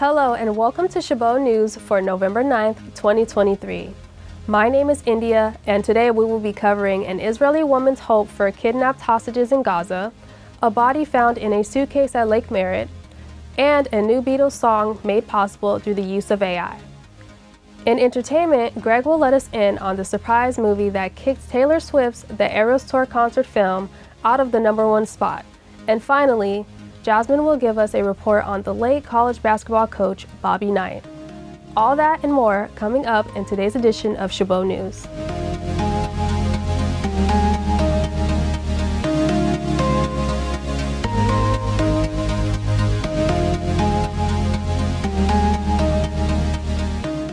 Hello and welcome to Chabot News for November 9th, 2023. My name is India, and today we will be covering an Israeli woman's hope for kidnapped hostages in Gaza, a body found in a suitcase at Lake Merritt, and a new Beatles song made possible through the use of AI. In entertainment, Greg will let us in on the surprise movie that kicked Taylor Swift's The Eras Tour concert film out of the #1 spot. And finally, Jasmine will give us a report on the late college basketball coach Bobby Knight. All that and more coming up in today's edition of Chabot News.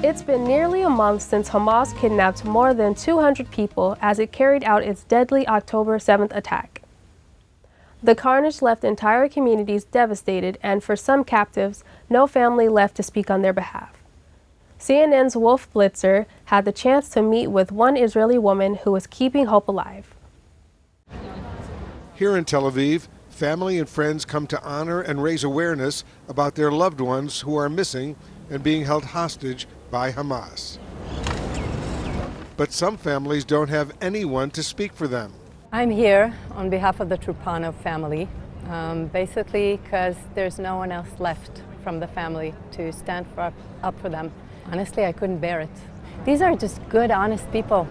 It's been nearly a month since Hamas kidnapped more than 200 people as it carried out its deadly October 7th attack. The carnage left entire communities devastated, and for some captives, no family left to speak on their behalf. CNN's Wolf Blitzer had the chance to meet with one Israeli woman who was keeping hope alive. Here in Tel Aviv, family and friends come to honor and raise awareness about their loved ones who are missing and being held hostage by Hamas. But some families don't have anyone to speak for them. I'm here on behalf of the Trupanov family, basically because there's no one else left from the family to stand up for them. Honestly, I couldn't bear it. These are just good, honest people.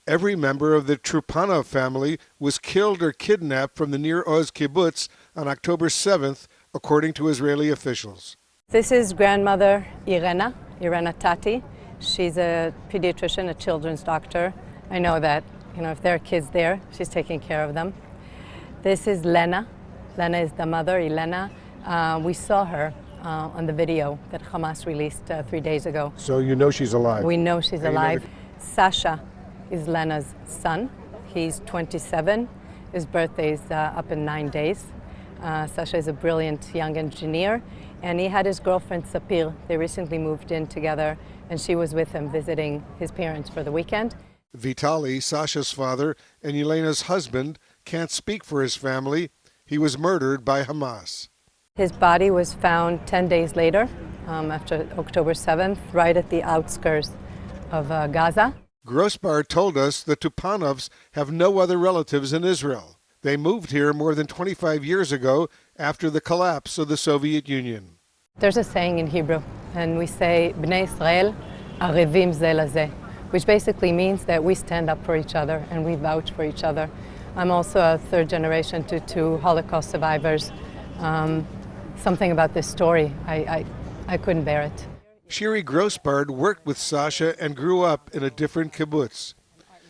Every member of the Trupanov family was killed or kidnapped from the Nir Oz kibbutz on October 7th, according to Israeli officials. This is grandmother Irena Tati. She's a pediatrician, a children's doctor. I know that, if there are kids there, she's taking care of them. This is Lena. Lena is the mother, Elena. We saw her on the video that Hamas released 3 days ago. So you know she's alive? We know she's alive. Sasha is Lena's son. He's 27. His birthday is up in 9 days. Sasha is a brilliant young engineer, and he had his girlfriend Sapir. They recently moved in together, and she was with him visiting his parents for the weekend. Vitaly, Sasha's father, and Elena's husband, can't speak for his family. He was murdered by Hamas. His body was found 10 days later, after October 7th, right at the outskirts of Gaza. Grossbard told us the Trupanovs have no other relatives in Israel. They moved here more than 25 years ago after the collapse of the Soviet Union. There's a saying in Hebrew, and we say, Bnei Israel arevim ze lazeh, which basically means that we stand up for each other and we vouch for each other. I'm also a third generation to two Holocaust survivors. Something about this story, I couldn't bear it. Shiri Grossbard worked with Sasha and grew up in a different kibbutz.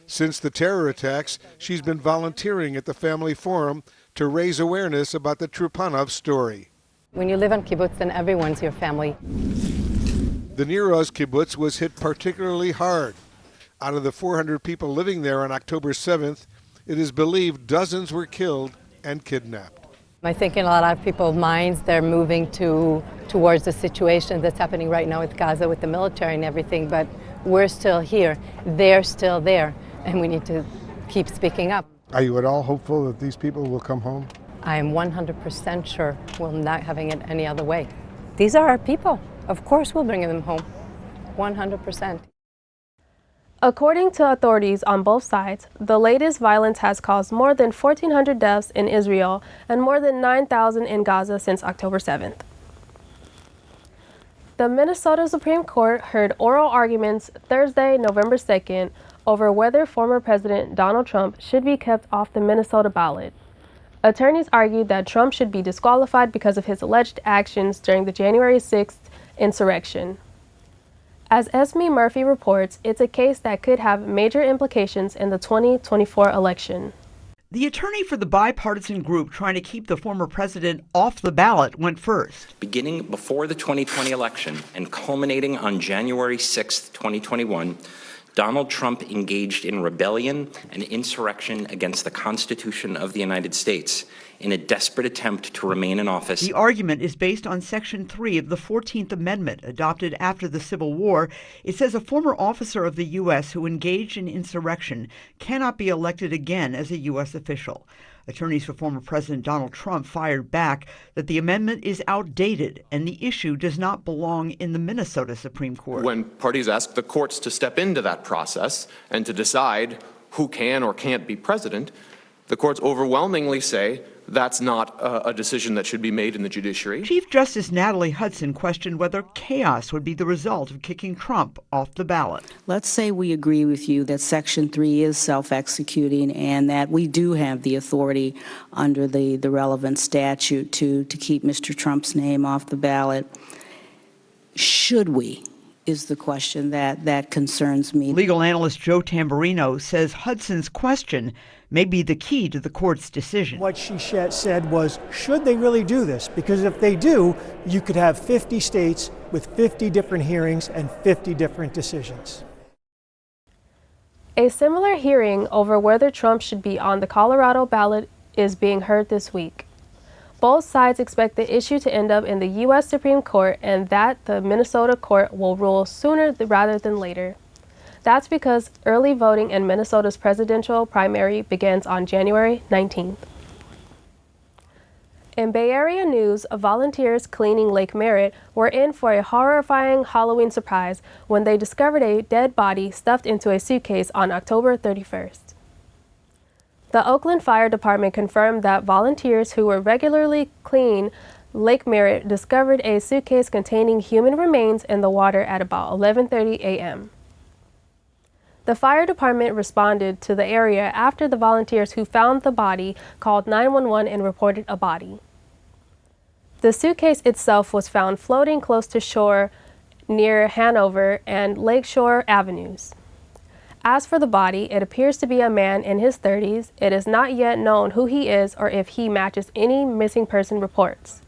Since the terror attacks, she's been volunteering at the Family Forum to raise awareness about the Trupanov story. When you live on kibbutz, then everyone's your family. The Nir Oz kibbutz was hit particularly hard. Out of the 400 people living there on October 7th, it is believed dozens were killed and kidnapped. I think in a lot of people's minds, they're moving towards the situation that's happening right now with Gaza, with the military and everything, but we're still here. They're still there, and we need to keep speaking up. Are you at all hopeful that these people will come home? I am 100% sure we're not having it any other way. These are our people. Of course we'll bring them home, 100%. According to authorities on both sides, the latest violence has caused more than 1,400 deaths in Israel and more than 9,000 in Gaza since October 7th. The Minnesota Supreme Court heard oral arguments Thursday, November 2nd, over whether former President Donald Trump should be kept off the Minnesota ballot. Attorneys argued that Trump should be disqualified because of his alleged actions during the January 6th insurrection. As Esme Murphy reports, it's a case that could have major implications in the 2024 election. The attorney for the bipartisan group trying to keep the former president off the ballot went first. Beginning before the 2020 election and culminating on January 6, 2021, Donald Trump engaged in rebellion and insurrection against the Constitution of the United States in a desperate attempt to remain in office. The argument is based on Section 3 of the 14th Amendment, adopted after the Civil War. It says a former officer of the U.S. who engaged in insurrection cannot be elected again as a U.S. official. Attorneys for former President Donald Trump fired back that the amendment is outdated and the issue does not belong in the Minnesota Supreme Court. When parties ask the courts to step into that process and to decide who can or can't be president, the courts overwhelmingly say that's not a decision that should be made in the judiciary. Chief Justice Natalie Hudson questioned whether chaos would be the result of kicking Trump off the ballot. Let's say we agree with you that Section 3 is self-executing and that we do have the authority under the relevant statute to keep Mr. Trump's name off the ballot. Should we? Is the question that concerns me. Legal analyst Joe Tamburino says Hudson's question may be the key to the court's decision. What she said was, should they really do this? Because if they do, you could have 50 states with 50 different hearings and 50 different decisions. A similar hearing over whether Trump should be on the Colorado ballot is being heard this week. Both sides expect the issue to end up in the U.S. Supreme Court and that the Minnesota court will rule sooner rather than later. That's because early voting in Minnesota's presidential primary begins on January 19th. In Bay Area news, volunteers cleaning Lake Merritt were in for a horrifying Halloween surprise when they discovered a dead body stuffed into a suitcase on October 31st. The Oakland Fire Department confirmed that volunteers who were regularly clean Lake Merritt discovered a suitcase containing human remains in the water at about 11:30 a.m. The fire department responded to the area after the volunteers who found the body called 911 and reported a body. The suitcase itself was found floating close to shore near Hanover and Lakeshore Avenues. As for the body, it appears to be a man in his 30s. It is not yet known who he is or if he matches any missing person reports.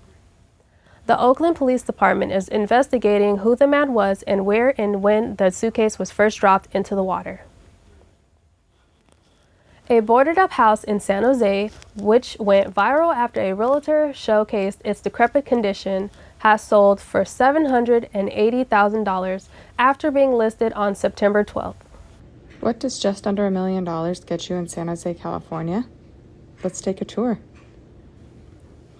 The Oakland Police Department is investigating who the man was and where and when the suitcase was first dropped into the water. A boarded-up house in San Jose, which went viral after a realtor showcased its decrepit condition, has sold for $780,000 after being listed on September 12th. What does just under $1 million get you in San Jose, California? Let's take a tour.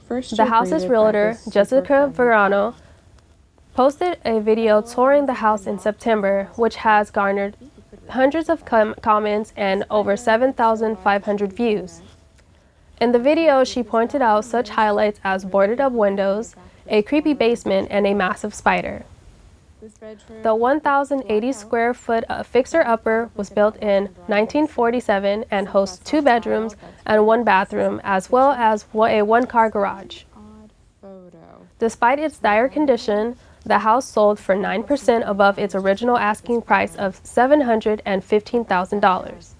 First, the house's realtor, Jessica Verano, posted a video touring the house in September, which has garnered hundreds of comments and over 7,500 views. In the video, she pointed out such highlights as boarded-up windows, a creepy basement, and a massive spider. The 1,080 square foot fixer-upper was built in 1947 and hosts 2 bedrooms and 1 bathroom, as well as a 1-car garage. Despite its dire condition, the house sold for 9% above its original asking price of $715,000.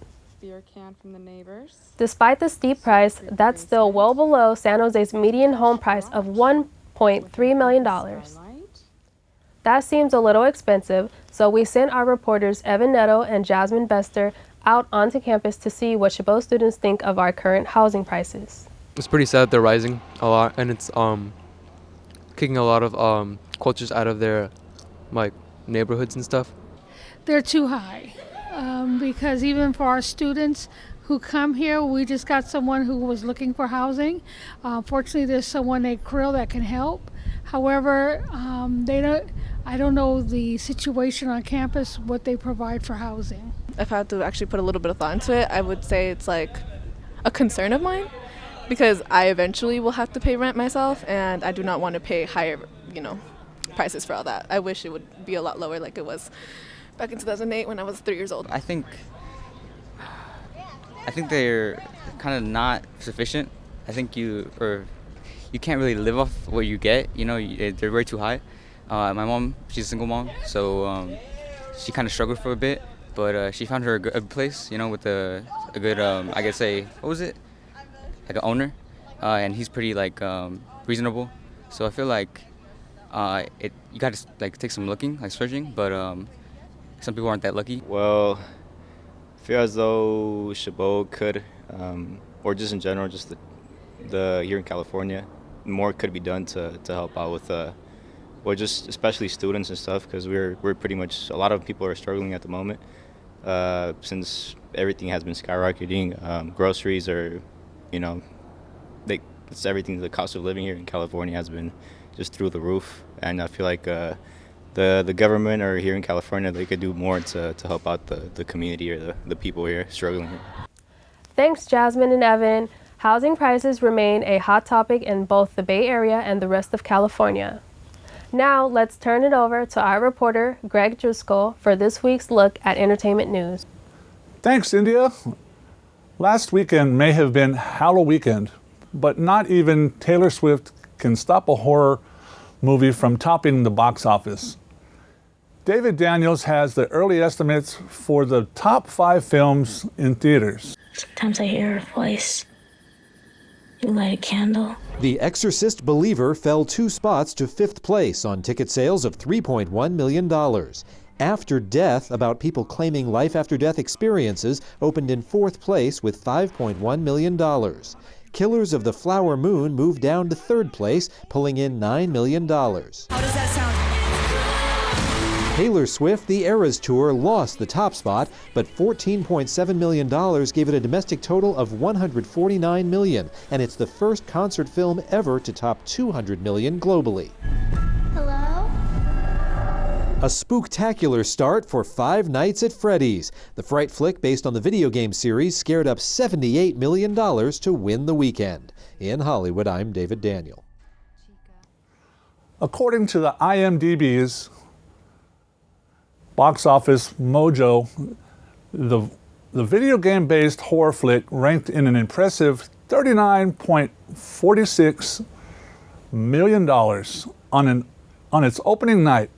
Despite the steep price, that's still well below San Jose's median home price of $1.3 million. That seems a little expensive, so we sent our reporters Evan Netto and Jasmine Bester out onto campus to see what Chabot students think of our current housing prices. It's pretty sad they're rising a lot, and it's kicking a lot of cultures out of their neighborhoods and stuff. They're too high because even for our students who come here, we just got someone who was looking for housing. Fortunately, there's someone named Krill that can help. However, I don't know the situation on campus, what they provide for housing. If I had to actually put a little bit of thought into it, I would say it's like a concern of mine because I eventually will have to pay rent myself and I do not want to pay higher, prices for all that. I wish it would be a lot lower like it was back in 2008 when I was 3 years old. I think they're kind of not sufficient. I think you can't really live off what you get. They're way too high. My mom, she's a single mom, so she kind of struggled for a bit, but she found her a good place, with a good, I guess what was it? Like an owner, and he's pretty reasonable. So I feel like you got to take some looking, searching, but some people aren't that lucky. Well, I feel as though Chabot could, or just in general, just the here in California, more could be done to help out with just especially students and stuff, because we're pretty much, a lot of people are struggling at the moment since everything has been skyrocketing. Groceries are it's everything. The cost of living here in California has been just through the roof, and I feel like the government or here in California, they could do more to help out the community or the people here struggling here. Thanks, Jasmine and Evan. Housing prices remain a hot topic in both the Bay Area and the rest of California. Now, let's turn it over to our reporter, Greg Driscoll, for this week's look at entertainment news. Thanks, India. Last weekend may have been Halloween weekend, but not even Taylor Swift can stop a horror movie from topping the box office. David Daniels has the early estimates for the top 5 films in theaters. Sometimes I hear her voice. You light a candle. The Exorcist Believer fell 2 spots to 5th place on ticket sales of $3.1 million. After Death, about people claiming life-after-death experiences, opened in 4th place with $5.1 million. Killers of the Flower Moon moved down to 3rd place, pulling in $9 million. How does that sound? Taylor Swift, The Eras Tour, lost the top spot, but $14.7 million gave it a domestic total of $149 million, and it's the first concert film ever to top $200 million globally. Hello? A spooktacular start for Five Nights at Freddy's. The fright flick based on the video game series scared up $78 million to win the weekend. In Hollywood, I'm David Daniel. According to the IMDb's Box Office Mojo, the video game-based horror flick ranked in an impressive $39.46 million on its opening night,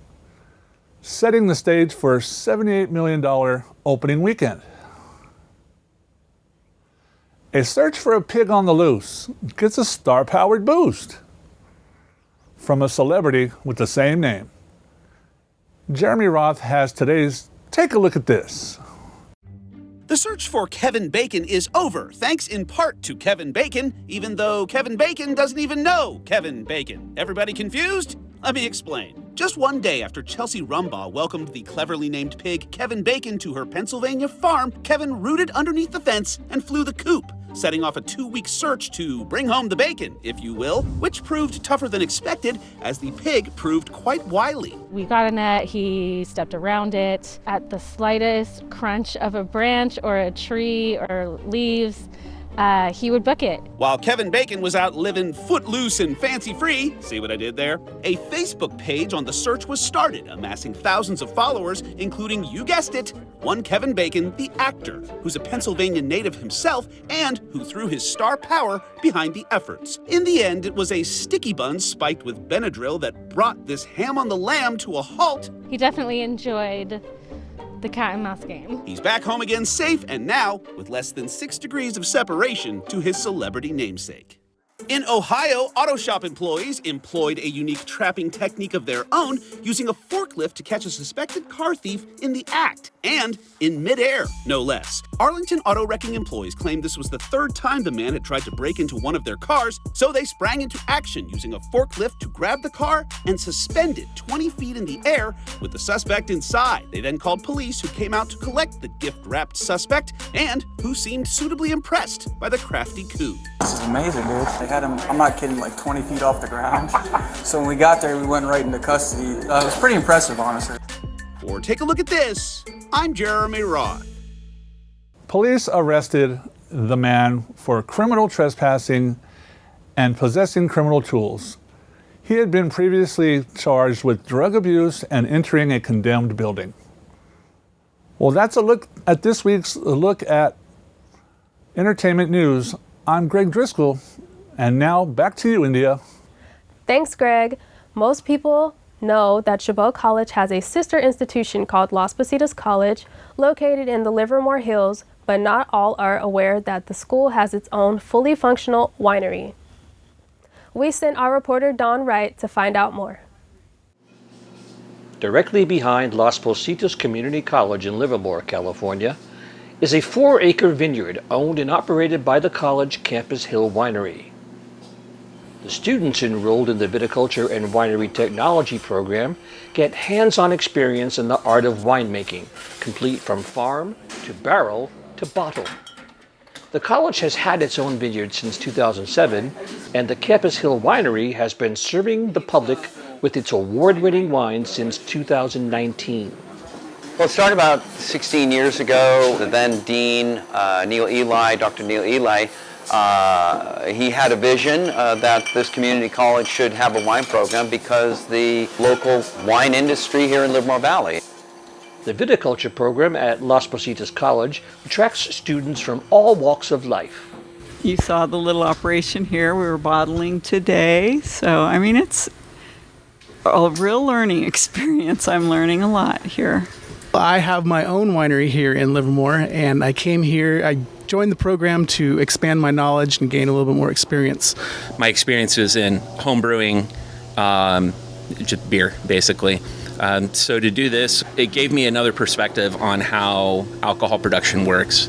setting the stage for a $78 million opening weekend. A Search for a Pig on the Loose gets a star-powered boost from a celebrity with the same name. Jeremy Roth has today's Take a Look at This. The search for Kevin Bacon is over, thanks in part to Kevin Bacon, even though Kevin Bacon doesn't even know Kevin Bacon. Everybody confused? Let me explain. Just one day after Chelsea Rumbaugh welcomed the cleverly named pig Kevin Bacon to her Pennsylvania farm, Kevin rooted underneath the fence and flew the coop, setting off a 2-week search to bring home the bacon, if you will, which proved tougher than expected as the pig proved quite wily. We got a net, he stepped around it. At the slightest crunch of a branch or a tree or leaves, he would book it. While Kevin Bacon was out living footloose and fancy-free, see what I did there? A Facebook page on the search was started, amassing thousands of followers, including, you guessed it, one Kevin Bacon, the actor, who's a Pennsylvania native himself and who threw his star power behind the efforts. In the end, it was a sticky bun spiked with Benadryl that brought this ham on the lamb to a halt. He definitely enjoyed the cat and mouse game. He's back home again safe and now with less than 6 degrees of separation to his celebrity namesake. In Ohio, auto shop employees employed a unique trapping technique of their own, using a forklift to catch a suspected car thief in the act, and in midair, no less. Arlington auto wrecking employees claimed this was the 3rd time the man had tried to break into one of their cars, so they sprang into action using a forklift to grab the car and suspend it 20 feet in the air with the suspect inside. They then called police, who came out to collect the gift-wrapped suspect and who seemed suitably impressed by the crafty coup. This is amazing, dude. They had him, I'm not kidding, like 20 feet off the ground. So when we got there, we went right into custody. It was pretty impressive, honestly. For Take a Look at This, I'm Jeremy Roth. Police arrested the man for criminal trespassing and possessing criminal tools. He had been previously charged with drug abuse and entering a condemned building. Well, that's a look at this week's look at entertainment news. I'm Greg Driscoll, and now back to you, India. Thanks, Greg. Most people know that Chabot College has a sister institution called Las Positas College, located in the Livermore Hills, but not all are aware that the school has its own fully functional winery. We sent our reporter Don Wright to find out more. Directly behind Las Positas Community College in Livermore, California, is a 4-acre vineyard owned and operated by the college Campus Hill Winery. The students enrolled in the Viticulture and Winery Technology program get hands-on experience in the art of winemaking, complete from farm to barrel to bottle. The college has had its own vineyard since 2007, and the Campus Hill Winery has been serving the public with its award-winning wine since 2019. Well, it started about 16 years ago. The then dean, Dr. Neil Eli, he had a vision that this community college should have a wine program because the local wine industry here in Livermore Valley. The Viticulture program at Las Positas College attracts students from all walks of life. You saw the little operation here. We were bottling today. So, I mean, it's a real learning experience. I'm learning a lot here. I have my own winery here in Livermore, and I came here, I joined the program to expand my knowledge and gain a little bit more experience. My experience was in home brewing, just beer, basically. So to do this, it gave me another perspective on how alcohol production works.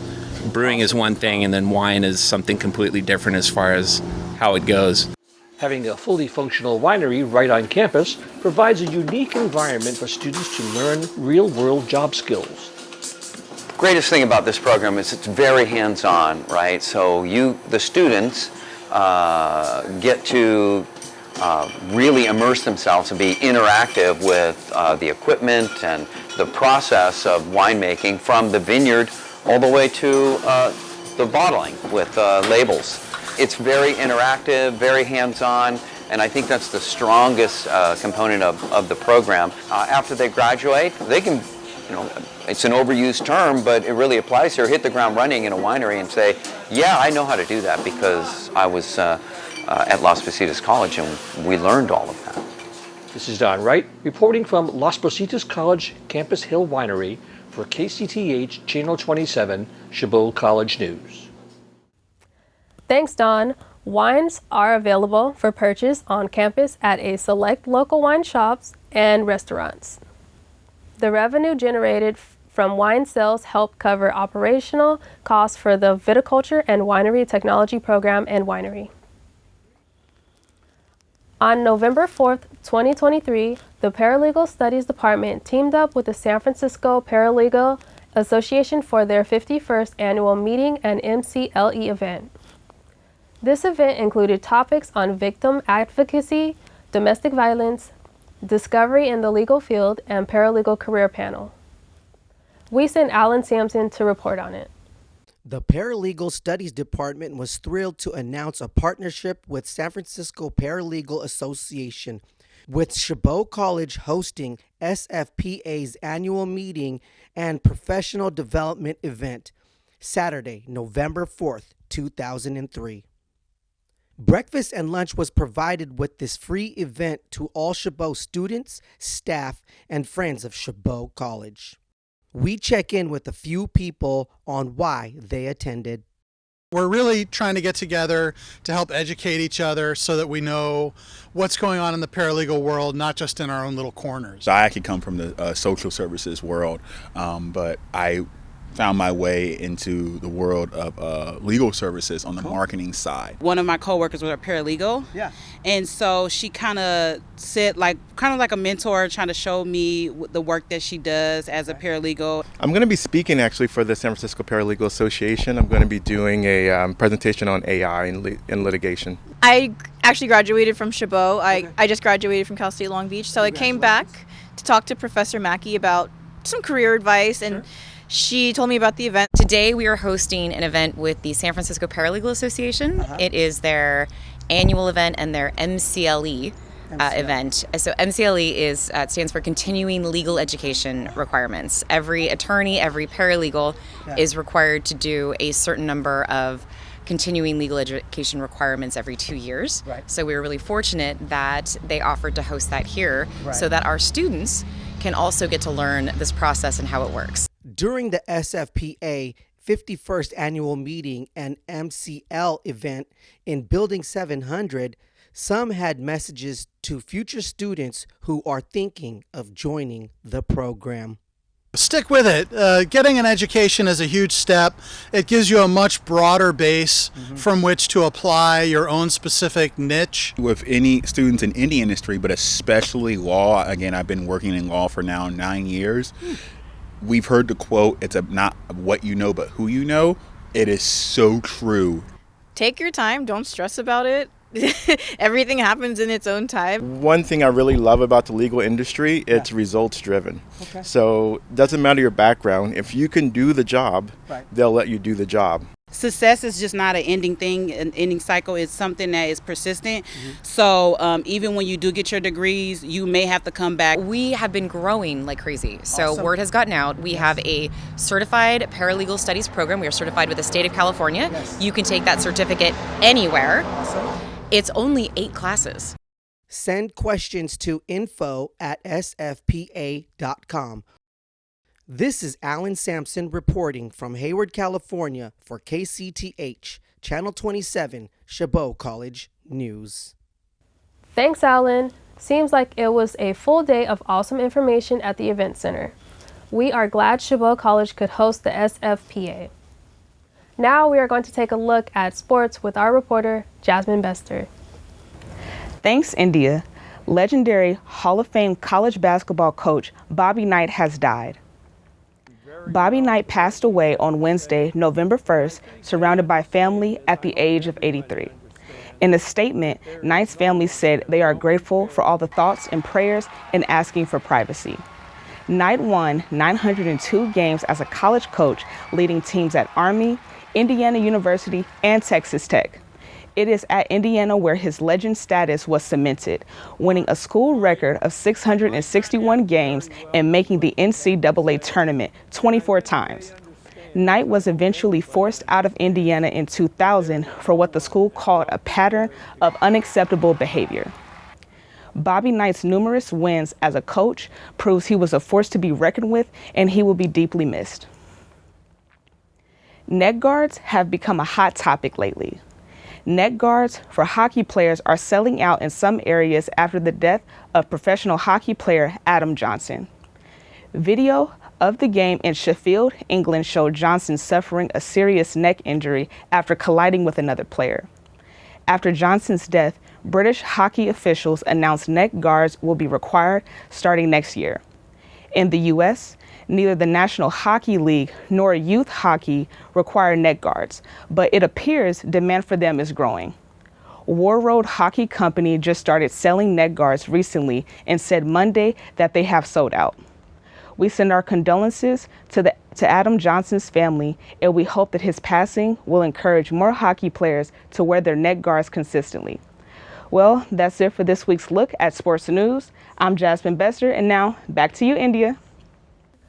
Brewing is one thing, and then wine is something completely different as far as how it goes. Having a fully functional winery right on campus provides a unique environment for students to learn real-world job skills. Greatest thing about this program is it's very hands-on, right? So the students get to really immerse themselves and be interactive with the equipment and the process of winemaking from the vineyard all the way to the bottling with labels. It's very interactive, very hands-on, and I think that's the strongest component of the program. After they graduate, they can, it's an overused term, but it really applies here, hit the ground running in a winery and say, yeah, I know how to do that because I was at Las Positas College and we learned all of that. This is Don Wright reporting from Las Positas College Campus Hill Winery for KCTH Channel 27 Chabot College News. Thanks, Don. Wines are available for purchase on campus at a select local wine shops and restaurants. The revenue generated from wine sales help cover operational costs for the Viticulture and Winery Technology Program and Winery. On November 4th, 2023, the Paralegal Studies Department teamed up with the San Francisco Paralegal Association for their 51st annual meeting and MCLE event. This event included topics on victim advocacy, domestic violence, discovery in the legal field, and paralegal career panel. We sent Alan Sampson to report on it. The Paralegal Studies Department was thrilled to announce a partnership with San Francisco Paralegal Association, with Chabot College hosting SFPA's annual meeting and professional development event, Saturday, November 4th, 2003. Breakfast and lunch was provided with this free event to all Chabot students, staff, and friends of Chabot College. We check in with a few people on why they attended. We're really trying to get together to help educate each other so that we know what's going on in the paralegal world, not just in our own little corners. I actually come from the social services world, but I found my way into the world of legal services on the marketing side. One of my coworkers was a paralegal. Yeah. And so she kind of said, kind of like a mentor, trying to show me the work that she does as a paralegal. I'm going to be speaking actually for the San Francisco Paralegal Association. I'm going to be doing a presentation on AI in litigation. I actually graduated from Chabot. I just graduated from Cal State Long Beach. So I came back to talk to Professor Mackey about some career advice, and she told me about the event. Today we are hosting an event with the San Francisco Paralegal Association. It is their annual event and their MCLE event. So MCLE stands for Continuing Legal Education Requirements. Every attorney, every paralegal is required to do a certain number of continuing legal education requirements every 2 years. Right. So we were really fortunate that they offered to host that here so that our students can also get to learn this process and how it works. During the SFPA 51st annual meeting and MCL event in Building 700, some had messages to future students who are thinking of joining the program. Stick with it. Getting an education is a huge step. It gives you a much broader base from which to apply your own specific niche. With any students in any industry, but especially law, again, I've been working in law for now 9 years. We've heard the quote, it's not what you know, but who you know. It is so true. Take your time. Don't stress about it. Everything happens in its own time. One thing I really love about the legal industry, it's results driven. Okay. So it doesn't matter your background. If you can do the job, they'll let you do the job. Success is just not an ending thing, an ending cycle. It's something that is persistent. So even when you do get your degrees, you may have to come back. We have been growing like crazy. So Awesome. word has gotten out. We have a certified paralegal studies program. We are certified with the state of California. You can take that certificate anywhere. It's only 8 classes. Send questions to info@sfpa.com. This is Alan Sampson reporting from Hayward, California for KCTH, Channel 27, Chabot College News. Thanks, Alan. Seems like it was a full day of awesome information at the event center. We are glad Chabot College could host the SFPA. Now we are going to take a look at sports with our reporter, Jasmine Bester. Thanks, India. Legendary Hall of Fame college basketball coach Bobby Knight has died. Bobby Knight passed away on Wednesday, November 1st, surrounded by family at the age of 83. In a statement, Knight's family said they are grateful for all the thoughts and prayers and asking for privacy. Knight won 902 games as a college coach, leading teams at Army, Indiana University, and Texas Tech. It is at Indiana where his legend status was cemented, winning a school record of 661 games and making the NCAA tournament 24 times. Knight was eventually forced out of Indiana in 2000 for what the school called a pattern of unacceptable behavior. Bobby Knight's numerous wins as a coach proves he was a force to be reckoned with, and he will be deeply missed. Neck guards have become a hot topic lately. Neck guards for hockey players are selling out in some areas after the death of professional hockey player Adam Johnson. Video of the game in Sheffield, England showed Johnson suffering a serious neck injury after colliding with another player. After Johnson's death, British hockey officials announced neck guards will be required starting next year. In the U.S., neither the National Hockey League nor youth hockey require neck guards, but it appears demand for them is growing. War Road Hockey Company just started selling neck guards recently and said Monday that they have sold out. We send our condolences to Adam Johnson's family, and we hope that his passing will encourage more hockey players to wear their neck guards consistently. Well, that's it for this week's look at sports news. I'm Jasmine Bester, and now back to you, India.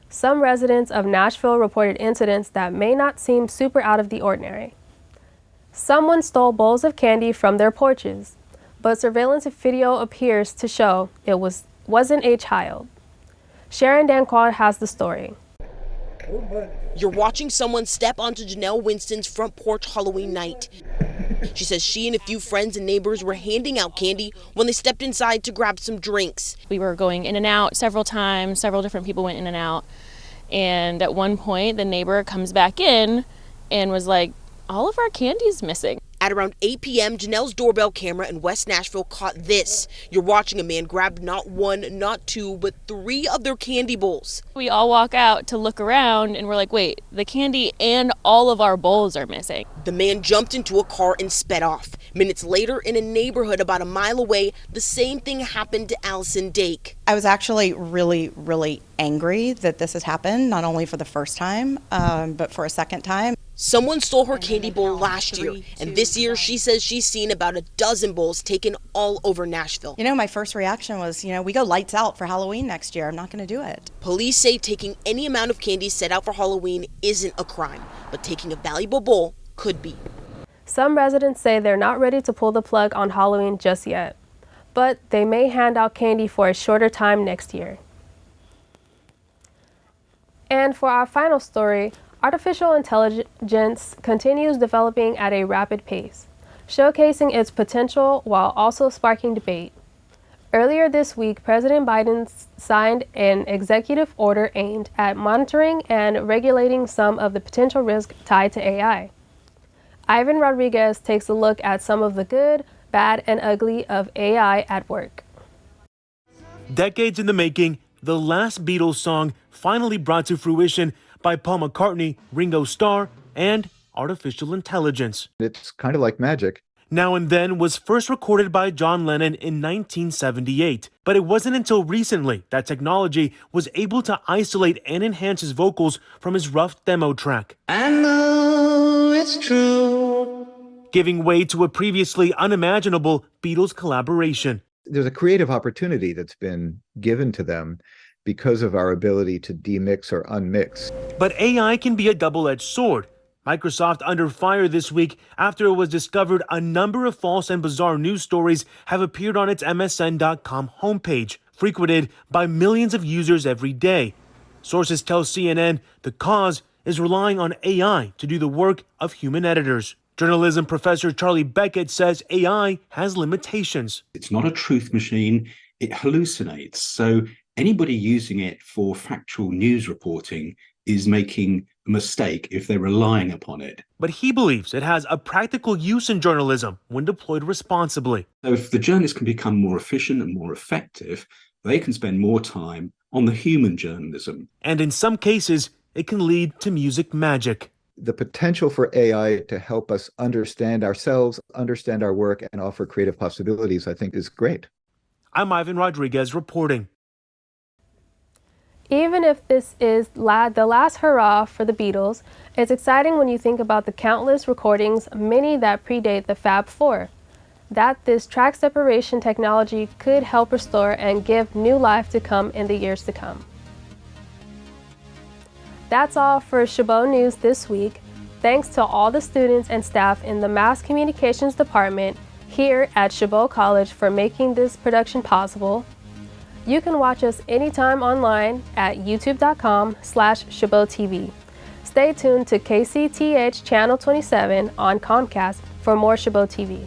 Some residents of Nashville reported incidents that may not seem super out of the ordinary. Someone stole bowls of candy from their porches, but surveillance video appears to show it wasn't a child. Sharon Danquad has the story. You're watching someone step onto Janelle Winston's front porch Halloween night. She says she and a few friends and neighbors were handing out candy when they stepped inside to grab some drinks. We were going in and out several times, several different people went in and out. And at one point, the neighbor comes back in and was like, all of our candy's missing. At around 8 p.m., Janelle's doorbell camera in West Nashville caught this. You're watching a man grab not one, not two, but 3 of their candy bowls. We all walk out to look around and we're like, wait, the candy and all of our bowls are missing. The man jumped into a car and sped off. Minutes later, in a neighborhood about a mile away, the same thing happened to Allison Dake. I was actually really angry that this has happened, not only for the first time, but for a second time. Someone stole her candy bowl last year, and this year she says she's seen about a dozen bowls taken all over Nashville. You know, my first reaction was, we go lights out for Halloween next year. I'm not going to do it. Police say taking any amount of candy set out for Halloween isn't a crime, but taking a valuable bowl could be. Some residents say they're not ready to pull the plug on Halloween just yet, but they may hand out candy for a shorter time next year. And for our final story, artificial intelligence continues developing at a rapid pace, showcasing its potential while also sparking debate. Earlier this week, President Biden signed an executive order aimed at monitoring and regulating some of the potential risks tied to AI. Ivan Rodriguez takes a look at some of the good, bad, and ugly of AI at work. Decades in the making, the last Beatles song finally brought to fruition by Paul McCartney, Ringo Starr, and artificial intelligence. It's kind of like magic. Now and Then was first recorded by John Lennon in 1978, but it wasn't until recently that technology was able to isolate and enhance his vocals from his rough demo track. I know it's true. Giving way to a previously unimaginable Beatles collaboration. There's a creative opportunity that's been given to them because of our ability to demix or unmix. But AI can be a double-edged sword. Microsoft under fire this week after it was discovered a number of false and bizarre news stories have appeared on its MSN.com homepage, frequented by millions of users every day. Sources tell CNN the cause is relying on AI to do the work of human editors. Journalism professor Charlie Beckett says AI has limitations. It's not a truth machine, it hallucinates. So anybody using it for factual news reporting is making a mistake if they're relying upon it. But he believes it has a practical use in journalism when deployed responsibly. So if the journalists can become more efficient and more effective, they can spend more time on the human journalism. And in some cases, it can lead to music magic. The potential for AI to help us understand ourselves, understand our work, and offer creative possibilities, I think, is great. I'm Ivan Rodriguez reporting. Even if this is the last hurrah for the Beatles, it's exciting when you think about the countless recordings, many that predate the Fab Four, that this track separation technology could help restore and give new life to come in the years to come. That's all for Chabot News this week. Thanks to all the students and staff in the Mass Communications Department here at Chabot College for making this production possible. You can watch us anytime online at youtube.com/ChabotTV. Stay tuned to KCTH Channel 27 on Comcast for more Chabot TV.